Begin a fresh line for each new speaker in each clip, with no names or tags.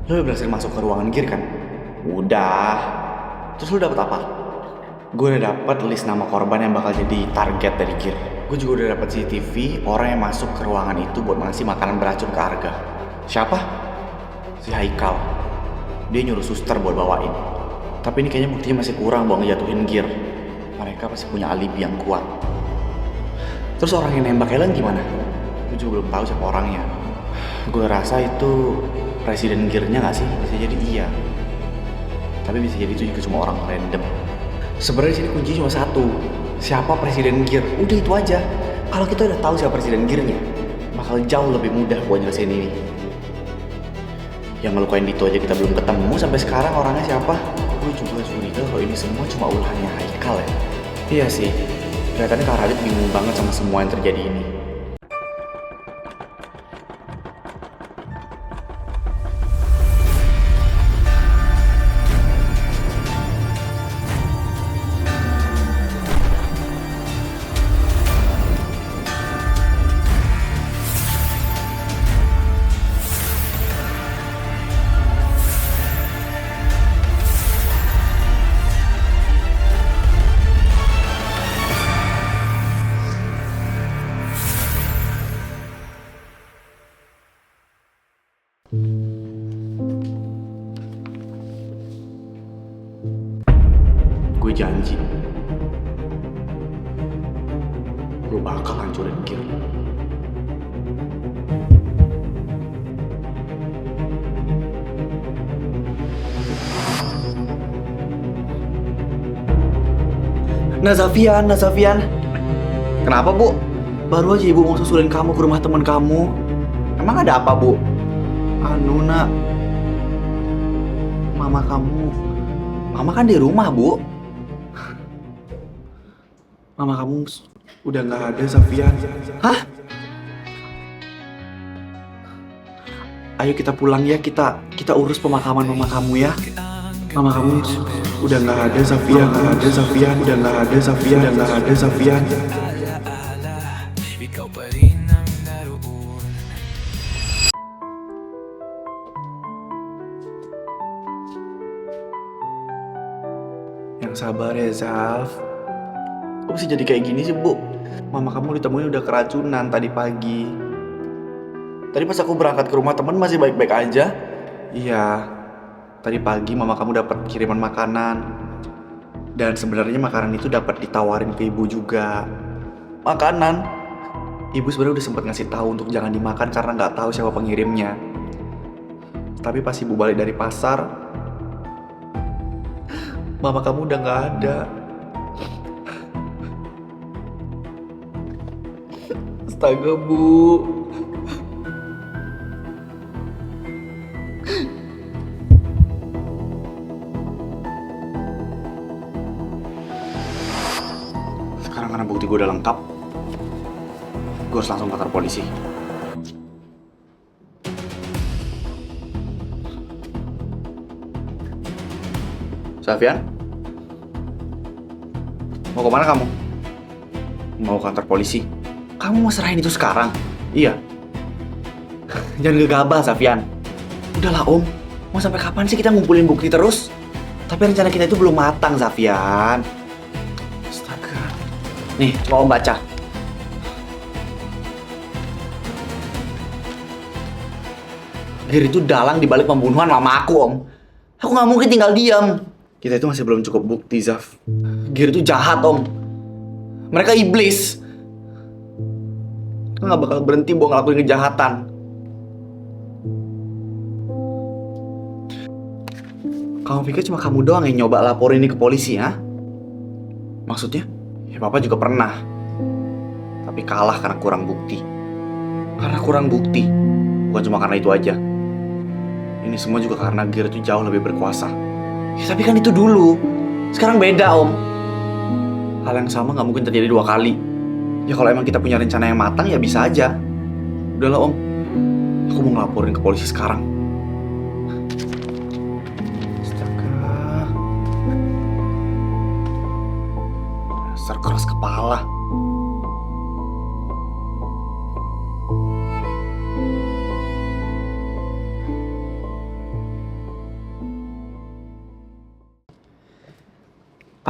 Lo udah berhasil masuk ke ruangan gear kan? Udah. Terus lo dapet apa? Gue udah dapet list nama korban yang bakal jadi target dari gear. Gue juga udah dapet CCTV orang yang masuk ke ruangan itu buat ngasih makanan beracun ke Arga. Siapa? Si Haikal. Dia nyuruh suster buat bawain. Tapi ini kayaknya buktinya masih kurang buat ngejatuhin gear. Mereka pasti punya alibi yang kuat. Terus orang yang nembak Helen gimana? Gue juga belum tahu siapa orangnya. Gue rasa itu presiden gearnya gak sih? Bisa jadi iya. Tapi bisa jadi itu juga cuma orang random. Sebenarnya sini kuncinya cuma satu. Siapa presiden gear? Udah itu aja. Kalau kita udah tahu siapa presiden gearnya, bakal jauh lebih mudah buat nyelesain ini. Yang ngelukain Dito aja kita belum ketemu sampai sekarang orangnya siapa? Gue juga curiga kalau ini semua cuma ulahnya Haikal ya. Iya sih. Kelihatannya Kak Radit bingung banget sama semua yang terjadi ini. Gue janji, gue bakal hancurin gear. Nazafian. Kenapa, Bu? Baru aja Ibu mau susulin kamu ke rumah teman kamu. Emang ada apa, Bu? Anu, Nak. Mama kamu. Mama kan di rumah, Bu. Mama kamu udah nggak ada, Safian. Hah? Ayo kita pulang ya, kita urus pemakaman mama kamu ya. Mama kamu udah nggak ada, Safian. Udah nggak ada, Safian. Yang sabar ya, Zaf. Kok bisa jadi kayak gini sih, Bu? Mama kamu ditemuin udah keracunan tadi pagi. Tadi pas aku berangkat ke rumah temen masih baik-baik aja. Iya, tadi pagi mama kamu dapat kiriman makanan. Dan sebenarnya makanan itu dapat ditawarin ke ibu juga. Makanan? Ibu sebenarnya udah sempat ngasih tahu untuk jangan dimakan karena nggak tahu siapa pengirimnya. Tapi pas ibu balik dari pasar, mama kamu udah nggak ada. Astaga, Bu. Sekarang karena bukti gue udah lengkap, gue harus langsung ke kantor polisi. Safian? Mau kemana kamu? Mau ke kantor polisi. Kamu mau serahin itu sekarang? Iya. Jangan gegabah, Safian. Udahlah, Om. Mau sampai kapan sih kita ngumpulin bukti terus? Tapi rencana kita itu belum matang, Safian. Astaga. Nih, mau Om baca. Gir itu dalang dibalik pembunuhan mama aku, Om. Aku nggak mungkin tinggal diam. Kita itu masih belum cukup bukti, Zaf. Gir itu jahat, Om. Mereka iblis. Kita nggak bakal berhenti buat ngelakuin kejahatan. Kamu pikir cuma kamu doang yang nyoba laporin ini ke polisi, ha? Maksudnya? Ya Papa juga pernah. Tapi kalah karena kurang bukti. Bukan cuma karena itu aja. Ini semua juga karena Gir itu jauh lebih berkuasa. Ya tapi kan itu dulu. Sekarang beda, Om. Hal yang sama nggak mungkin terjadi 2 kali. Ya kalau emang kita punya rencana yang matang ya bisa aja. Udahlah, Om. Aku mau ngelaporin ke polisi sekarang. Astaga. Dasar keras kepala.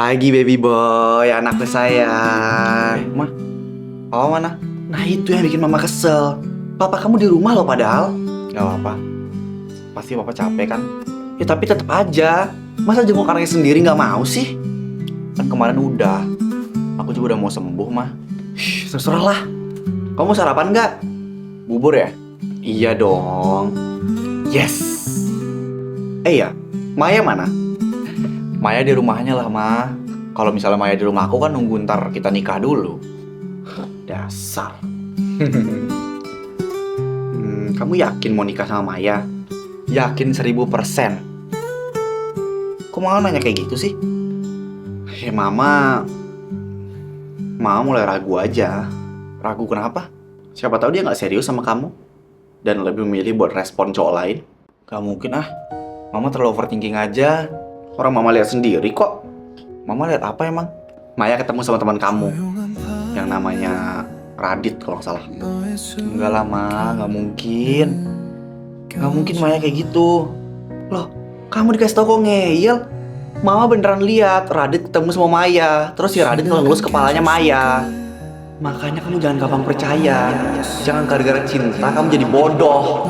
Pagi baby boy, anakku sayang. Ma, papa mana? Nah itu yang bikin mama kesel. Papa kamu di rumah loh padahal. Gak apa-apa. Pasti papa capek kan? Ya tapi tetap aja. Masa jenguk anaknya sendiri gak mau sih? Kan kemarin udah. Aku juga udah mau sembuh mah. Terserah lah. Kamu mau sarapan gak? Bubur ya? Iya dong. Yes. Iya, Maya mana? Maya di rumahnya lah, Ma. Kalau misalnya Maya di rumah aku kan nunggu ntar kita nikah dulu. Dasar. Kamu yakin mau nikah sama Maya? Yakin 1000%. Kok malah nanya kayak gitu sih? Ya Mama mulai ragu aja. Ragu kenapa? Siapa tahu dia nggak serius sama kamu dan lebih memilih buat respon cowok lain. Gak mungkin ah. Mama terlalu overthinking aja. Orang Mama lihat sendiri kok. Mama lihat apa emang? Maya ketemu sama teman kamu yang namanya Radit kalau nggak salah. Enggak lah Ma, nggak mungkin. Nggak mungkin Maya kayak gitu. Loh, kamu dikasih tau kok ngeyel. Mama beneran lihat Radit ketemu sama Maya. Terus si Radit ngelus kepalanya Maya. Makanya kamu jangan gampang percaya. Jangan gara-gara cinta kamu jadi bodoh.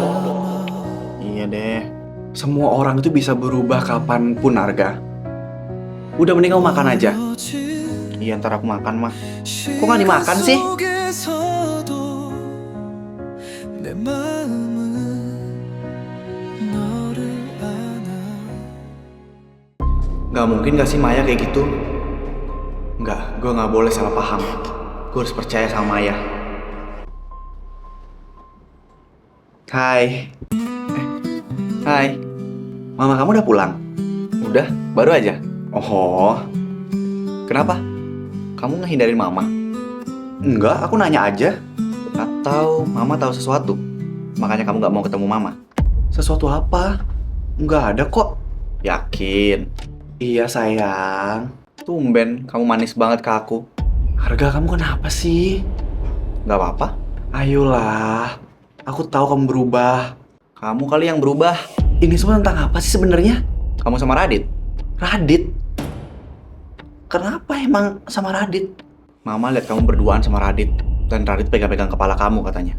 Iya deh. Semua orang itu bisa berubah kapanpun, Arga. Udah mending kamu makan aja. Iya ntar aku makan mah. Kok gak dimakan sih? Gak mungkin gak sih Maya kayak gitu? Enggak, gue gak boleh salah paham. Gue harus percaya sama Maya. Hai. Hai. Mama kamu udah pulang? Udah, baru aja. Oh. Kenapa? Kamu ngehindarin Mama? Enggak, aku nanya aja. Atau Mama tahu sesuatu? Makanya kamu gak mau ketemu Mama? Sesuatu apa? Enggak ada kok. Yakin? Iya sayang. Tumben, kamu manis banget ke aku. Harga kamu kenapa sih? Gak apa-apa. Ayolah. Aku tahu kamu berubah. Kamu kali yang berubah. Ini semua tentang apa sih sebenarnya? Kamu sama Radit? Radit? Kenapa emang sama Radit? Mama lihat kamu berduaan sama Radit. Dan Radit pegang-pegang kepala kamu katanya.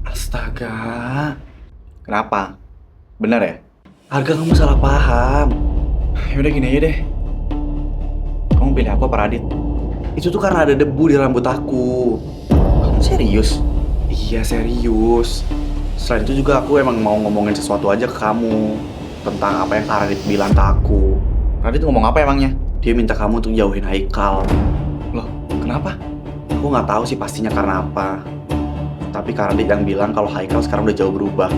Astaga. Kenapa? Bener ya? Harga kamu salah paham. Yaudah gini aja deh. Kamu pilih aku apa Radit? Itu tuh karena ada debu di rambut aku. Kamu serius? Iya serius. Selain itu juga aku emang mau ngomongin sesuatu aja ke kamu. Tentang apa yang Kak Radit bilang ke aku. Radit ngomong apa emangnya? Dia minta kamu untuk jauhin Haikal. Loh, kenapa? Aku nggak tahu sih pastinya karena apa. Tapi Kak Radit yang bilang kalau Haikal sekarang udah jauh berubah.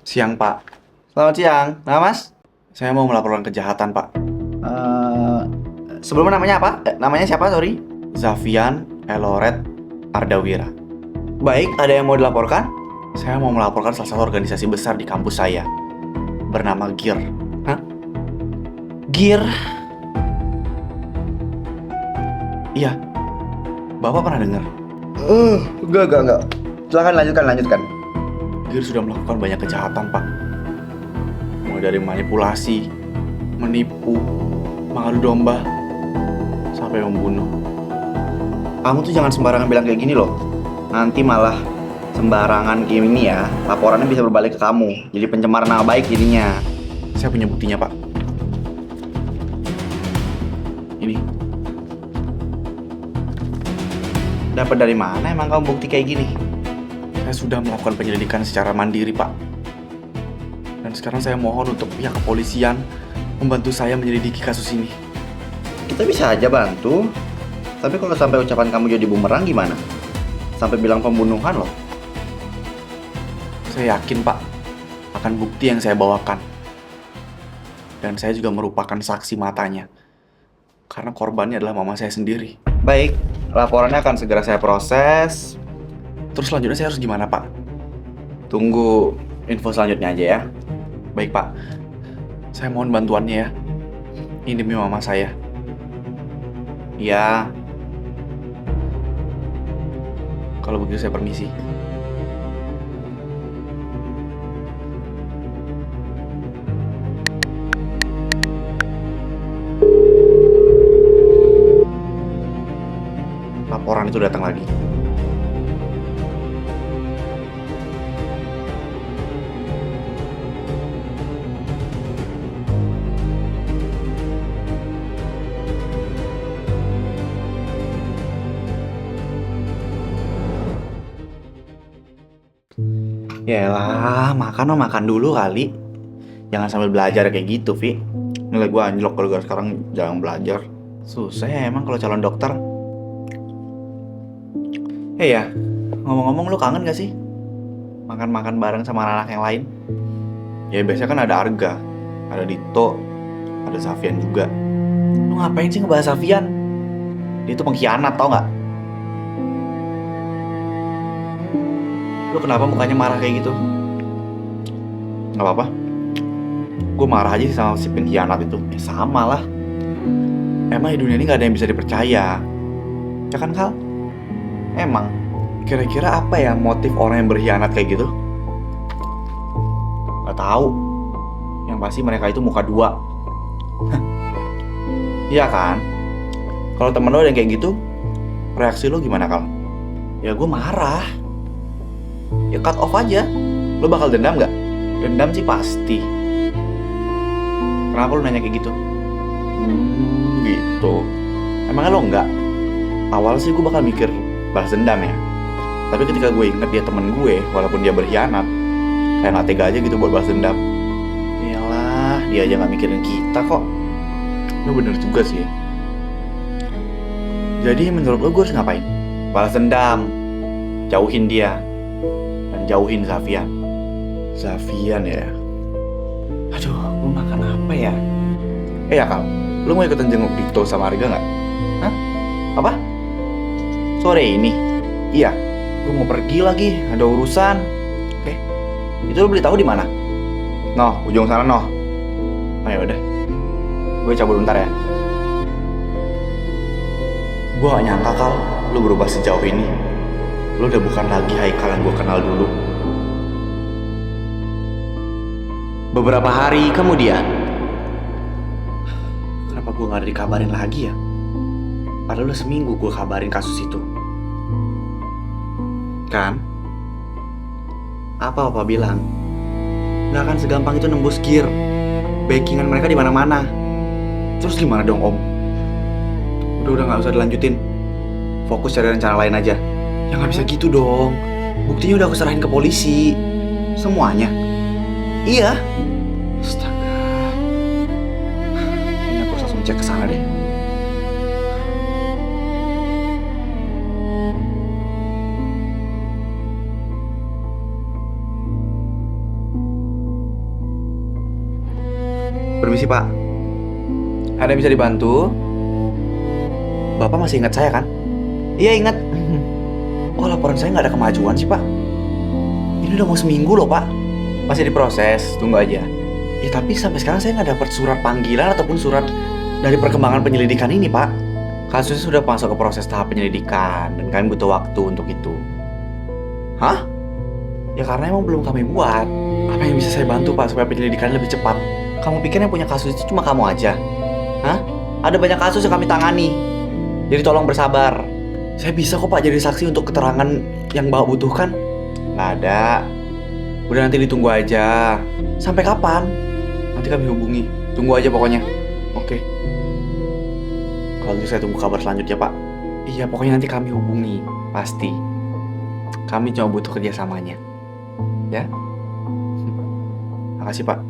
Siang, Pak. Selamat siang. Nah, Mas? Saya mau melaporkan kejahatan, Pak. Sebelumnya namanya apa? Namanya siapa, sorry? Zafian Eloret Ardawira. Baik, ada yang mau dilaporkan? Saya mau melaporkan salah satu organisasi besar di kampus saya. Bernama GIR. Hah? GIR? Iya. Bapak pernah dengar? Enggak. Silakan lanjutkan. GIR sudah melakukan banyak kejahatan, Pak. Mulai dari manipulasi, menipu, mengadu domba, sampai membunuh. Kamu tuh jangan sembarangan bilang kayak gini loh. Nanti malah sembarangan gini ya, laporannya bisa berbalik ke kamu. Jadi pencemaran nama baik jadinya. Saya punya buktinya, Pak. Ini. Dapat dari mana emang kamu bukti kayak gini? Saya sudah melakukan penyelidikan secara mandiri, Pak. Dan sekarang saya mohon untuk pihak kepolisian membantu saya menyelidiki kasus ini. Kita bisa aja bantu. Tapi kalau sampai ucapan kamu jadi bumerang gimana? Sampai bilang pembunuhan loh. Saya yakin, Pak, akan bukti yang saya bawakan. Dan saya juga merupakan saksi matanya. Karena korbannya adalah mama saya sendiri. Baik, laporannya akan segera saya proses. Terus selanjutnya saya harus gimana, Pak? Tunggu info selanjutnya aja ya. Baik, Pak. Saya mohon bantuannya ya. Ini demi mama saya. Ya. Kalau begitu saya permisi. Laporan itu datang lagi. Yaelah, makan dulu kali. Jangan sambil belajar kayak gitu, Vi. Nilai gue anjlok kalau gue sekarang jarang belajar. Susah ya emang kalau calon dokter. Ya, ngomong-ngomong lu kangen gak sih? Makan-makan bareng sama anak-anak yang lain? Ya biasanya kan ada Arga, ada Dito, ada Safian juga. Lu ngapain sih ngebahas Safian? Dia tuh pengkhianat, tau gak? Lu kenapa mukanya marah kayak gitu? Gak apa-apa. Gue marah aja sih sama si pengkhianat itu. Ya sama lah. Emang di dunia ini gak ada yang bisa dipercaya. Ya kan, Kal? Emang, kira-kira apa ya motif orang yang berkhianat kayak gitu? Gak tahu. Yang pasti mereka itu muka dua. Iya kan? Kalau temen lo yang kayak gitu, reaksi lo gimana, Kal? Ya gue marah. Ya cut off aja. Lo bakal dendam gak? Dendam sih pasti. Kenapa lo nanya kayak gitu? Gitu. Emangnya lo enggak? Awal sih gue bakal mikir balas dendam ya. Tapi ketika gue inget dia temen gue, walaupun dia berkhianat, kayak gak tega aja gitu buat balas dendam. Iyalah, dia aja gak mikirin kita kok. Lo bener juga sih. Jadi menurut lo gue harus ngapain? Balas dendam, jauhin dia, dan jauhin Safian. Safian ya. Aduh, lu makan apa ya? Ya Kal, lu mau ikutan jenguk Dito sama Arga gak? Hah? Apa? Sore ini? Iya, gue mau pergi lagi, ada urusan. Oke, itu lu beli tahu di mana? Noh, ujung sana noh. Oh ya udah, gue cabut bentar ya. Gue gak nyangka Kal, lu berubah sejauh ini. Lu udah bukan lagi Haikal yang gue kenal dulu.
Beberapa hari kemudian.
Kenapa gue gak ada dikabarin lagi ya? Padahal udah seminggu gue kabarin kasus itu. Kan? Apa bilang? Gak akan segampang itu nembus gear. Backingan mereka di mana-mana. Terus gimana dong Om? Udah gak usah dilanjutin. Fokus cari rencana lain aja. Ya gak bisa gitu dong. Buktinya udah aku serahin ke polisi. Semuanya. Iya. Astaga. Ini aku harus langsung cek ke sana deh. Permisi Pak. Ada yang bisa dibantu? Bapak masih ingat saya kan? Iya ingat. Kok laporan saya nggak ada kemajuan sih Pak? Ini udah mau seminggu loh Pak. Masih diproses, tunggu aja. Ya tapi sampai sekarang saya nggak dapat surat panggilan ataupun surat dari perkembangan penyelidikan ini Pak. Kasusnya sudah masuk ke proses tahap penyelidikan dan kami butuh waktu untuk itu. Hah? Ya karena emang belum kami buat. Apa yang bisa saya bantu Pak supaya penyelidikannya lebih cepat? Kamu pikir yang punya kasus itu cuma kamu aja? Hah? Ada banyak kasus yang kami tangani. Jadi tolong bersabar. Saya bisa kok Pak jadi saksi untuk keterangan yang Bapak butuhkan. Nggak ada. Udah nanti ditunggu aja. Sampai kapan? Nanti kami hubungi. Tunggu aja pokoknya. Oke. Kalau gitu saya tunggu kabar selanjutnya Pak. Iya pokoknya nanti kami hubungi. Pasti. Kami cuma butuh kerjasamanya. Ya? Makasih Pak.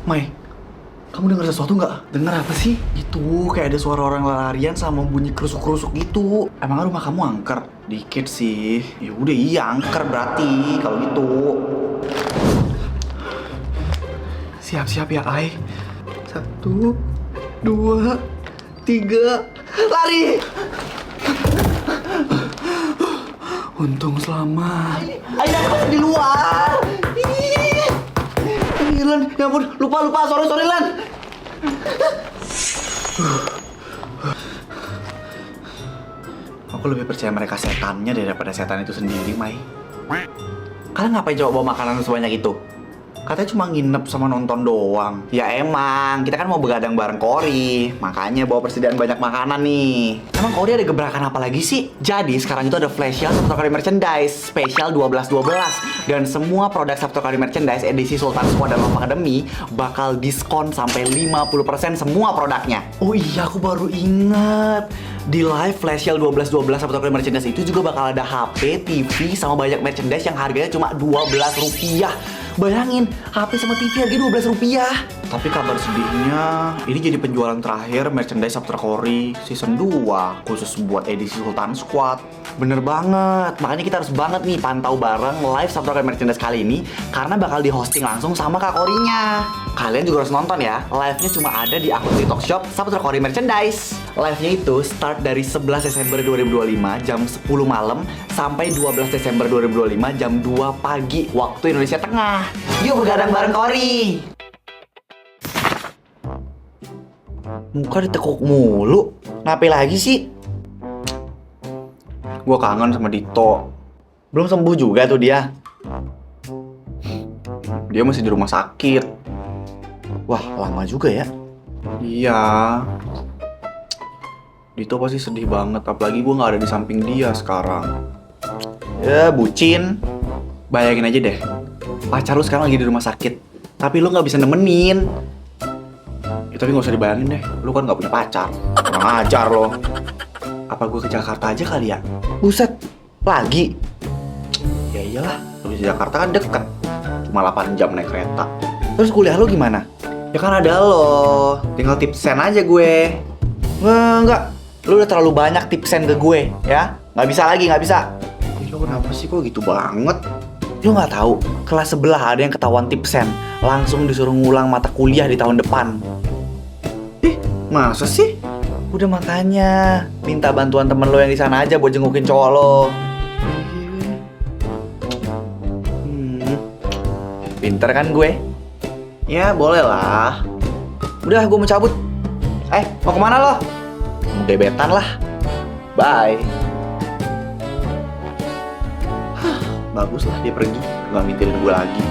Mai, kamu dengar sesuatu nggak? Dengar apa sih? Itu kayak ada suara orang larian sama bunyi kerusuk-kerusuk gitu. Emang rumah kamu angker? Dikit sih. Ya udah iya angker berarti kalau gitu. Siap-siap ya Ai. 1, 2, 3, lari! Untung selamat. Ayo aku masih di luar. Ih, Lan, ya ampun, lupa, sorry Lan. Aku lebih percaya mereka setannya daripada setan itu sendiri, Mai. Kalian ngapain coba bawa makanan sebanyak itu? Katanya cuma nginep sama nonton doang. Ya emang, kita kan mau begadang bareng Cory. Makanya bawa persediaan banyak makanan nih. Emang Cory ada gebrakan apa lagi sih? Jadi sekarang itu ada flash sale Sabtu Kali Merchandise spesial 12-12. Dan semua produk Sabtu Kali Merchandise edisi Sultan Squad dan Love Academy bakal diskon sampai 50% semua produknya. Oh iya, aku baru ingat. Di live flash sale 12-12 Sabtu Kali Merchandise itu juga bakal ada HP, TV, sama banyak merchandise yang harganya cuma Rp12. Bayangin, HP sama TV harganya Rp12. Tapi kabar sedihnya, ini jadi penjualan terakhir merchandise Sabtu Cory Season 2 khusus buat edisi Sultan Squad. Bener banget, makanya kita harus banget nih pantau bareng live Sabtu Kali Merchandise kali ini karena bakal di hosting langsung sama Kak Cory-nya. Kalian juga harus nonton ya, live-nya cuma ada di akun TikTok Shop Sabtu Kali Merchandise. Live-nya itu start dari 11 Desember 2025 jam 10 malam sampai 12 Desember 2025 jam 2 pagi waktu Indonesia Tengah. Yuk begadang bareng Cory. Muka ditekuk mulu. Ngapain lagi sih? Gua kangen sama Dito. Belum sembuh juga tuh dia. Dia masih di rumah sakit. Wah, lama juga ya. Iya. Dito pasti sedih banget, apalagi gue gak ada di samping dia sekarang. Ya, bucin. Bayangin aja deh, pacar lu sekarang lagi di rumah sakit, tapi lu gak bisa nemenin. Ya, tapi gak usah dibayangin deh, lu kan gak punya pacar. Kurang ajar lo. Apa gue ke Jakarta aja kali ya? Buset, lagi? Ya iyalah, habis Jakarta kan deket. Cuma 8 jam naik kereta. Terus kuliah lu gimana? Ya kan ada lo, tinggal tipsen aja gue. Enggak, lu udah terlalu banyak tipsen ke gue, ya? Nggak bisa lagi, nggak bisa. Lo kenapa sih kok gitu banget? Lu nggak tahu, kelas sebelah ada yang ketahuan tipsen, langsung disuruh ngulang mata kuliah di tahun depan. Ih, masa sih? Udah makanya, minta bantuan temen lo yang di sana aja buat jengukin cowok lo. Pinter kan gue? Ya boleh lah. Udah, gue mau cabut. Mau kemana lo? Mau gebetan lah. Bye. Bagus lah dia pergi, gak mikirin gue lagi.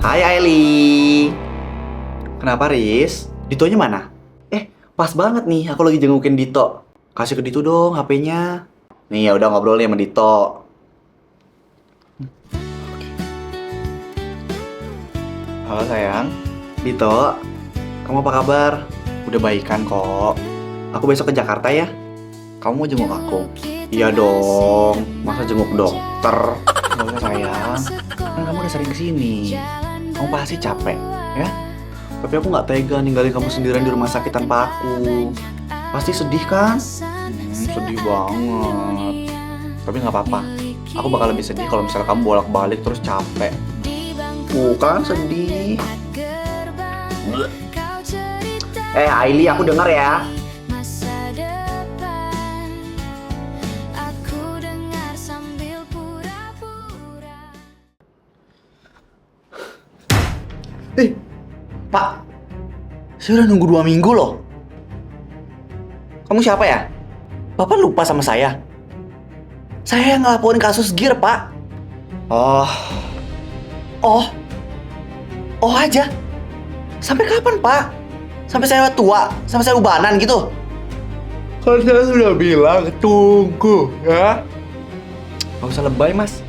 Hai Aili. Kenapa Riz? Ditonya mana? Pas banget nih, aku lagi jengukin Dito. Kasih ke Dito dong HP-nya. Nih ya udah ngobrol nih sama Dito. Halo sayang, Dito, kamu apa kabar? Udah baikan kok. Aku besok ke Jakarta ya. Kamu mau jenguk aku? Iya dong, masa jenguk dokter? Gak usah sayang, kan kamu udah sering kesini. Kamu pasti capek, ya? Tapi aku gak tega ninggalin kamu sendirian di rumah sakit tanpa aku. Pasti sedih kan? Sedih banget. Tapi gak apa-apa, aku bakal lebih sedih kalau misalnya kamu bolak-balik terus capek. Bukan sedih. Aili, aku denger ya. Pak, saya udah nunggu 2 minggu loh. Kamu siapa ya? Bapak lupa sama saya? Saya yang ngelaporin kasus Gir, Pak. Oh aja. Sampai kapan, Pak? Sampai saya tua? Sampai saya ubanan gitu? Kan saya sudah bilang tunggu, ya? Gak usah lebay, Mas.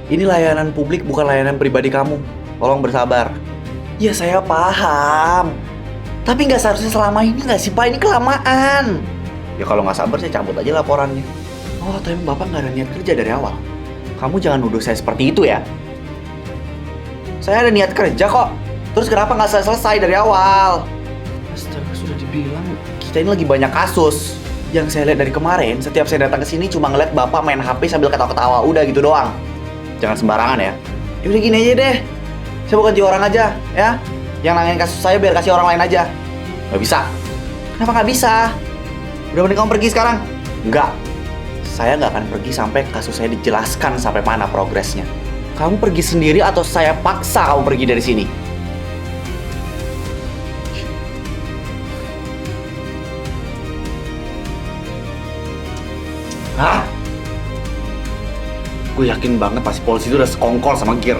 Ini layanan publik, bukan layanan pribadi kamu. Tolong bersabar. Ya saya paham. Tapi nggak seharusnya selama ini nggak sih, Pak? Ini kelamaan. Ya kalau nggak sabar, saya cabut aja laporannya. Oh, tapi Bapak nggak ada niat kerja dari awal. Kamu jangan nuduh saya seperti itu ya. Saya ada niat kerja kok. Terus kenapa nggak selesai dari awal? Astaga, sudah dibilang kita ini lagi banyak kasus. Yang saya lihat dari kemarin, setiap saya datang ke sini cuma ngeliat Bapak main HP sambil ketawa-ketawa, udah gitu doang. Jangan sembarangan ya. Ya udah gini aja deh. Saya bukan orang aja, ya. Yang nanganin kasus saya biar kasih orang lain aja. Gak bisa. Kenapa gak bisa? Udah mending kamu pergi sekarang. Enggak. Saya gak akan pergi sampai kasus saya dijelaskan sampai mana progresnya. Kamu pergi sendiri atau saya paksa kamu pergi dari sini. Hah? Gue yakin banget pasti polisi itu udah sekongkol sama Gir.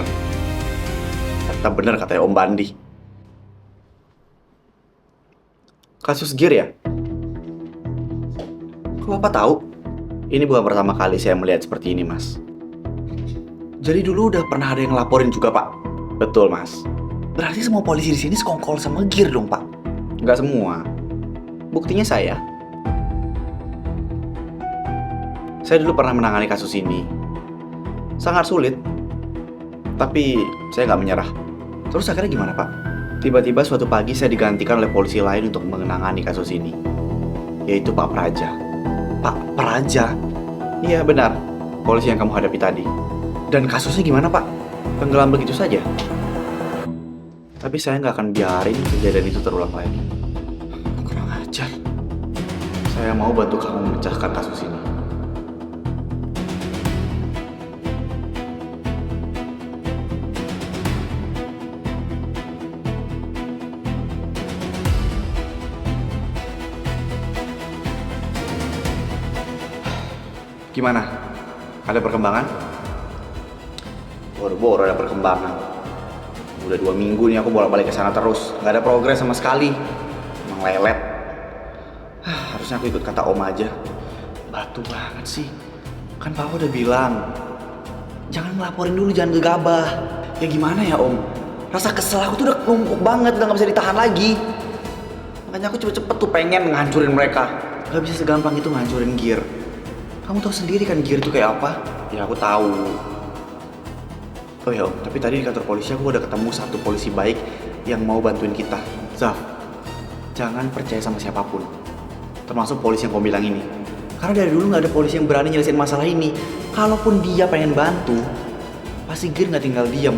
Ternyata bener katanya Om Bandi. Kasus Gir ya? Kok Bapak tahu? Ini bukan pertama kali saya melihat seperti ini, Mas. Jadi dulu udah pernah ada yang laporin juga, Pak? Betul, Mas. Berarti semua polisi di sini sekongkol sama Gir dong, Pak? Nggak semua. Buktinya saya. Saya dulu pernah menangani kasus ini. Sangat sulit. Tapi saya nggak menyerah. Terus akhirnya gimana, Pak? Tiba-tiba suatu pagi saya digantikan oleh polisi lain untuk menangani kasus ini. Yaitu Pak Praja. Pak Praja? Iya, benar. Polisi yang kamu hadapi tadi. Dan kasusnya gimana, Pak? Tenggelam begitu saja? Tapi saya nggak akan biarin kejadian itu terulang lagi. Kurang ajar. Saya mau bantu kamu memecahkan kasus ini. Gimana? Ada perkembangan? Boro-boro ada perkembangan. Udah 2 minggu nih aku bolak-balik ke sana terus. Nggak ada progres sama sekali. Emang lelet. Harusnya aku ikut kata Om aja. Batu banget sih. Kan Papa udah bilang, jangan ngelaporin dulu, jangan gegabah. Ya gimana ya Om? Rasa kesel aku tuh udah numpuk banget, udah nggak bisa ditahan lagi. Makanya aku cepet-cepet tuh pengen ngancurin mereka. Gak bisa segampang itu ngancurin Gir. Kamu tahu sendiri kan Gir itu kayak apa? Ya aku tahu. Oh ya Om, tapi tadi di kantor polisi aku udah ketemu satu polisi baik yang mau bantuin kita. Zaf, jangan percaya sama siapapun. Termasuk polisi yang kamu bilang ini. Karena dari dulu gak ada polisi yang berani nyelesain masalah ini. Kalaupun dia pengen bantu, pasti Gir gak tinggal diam.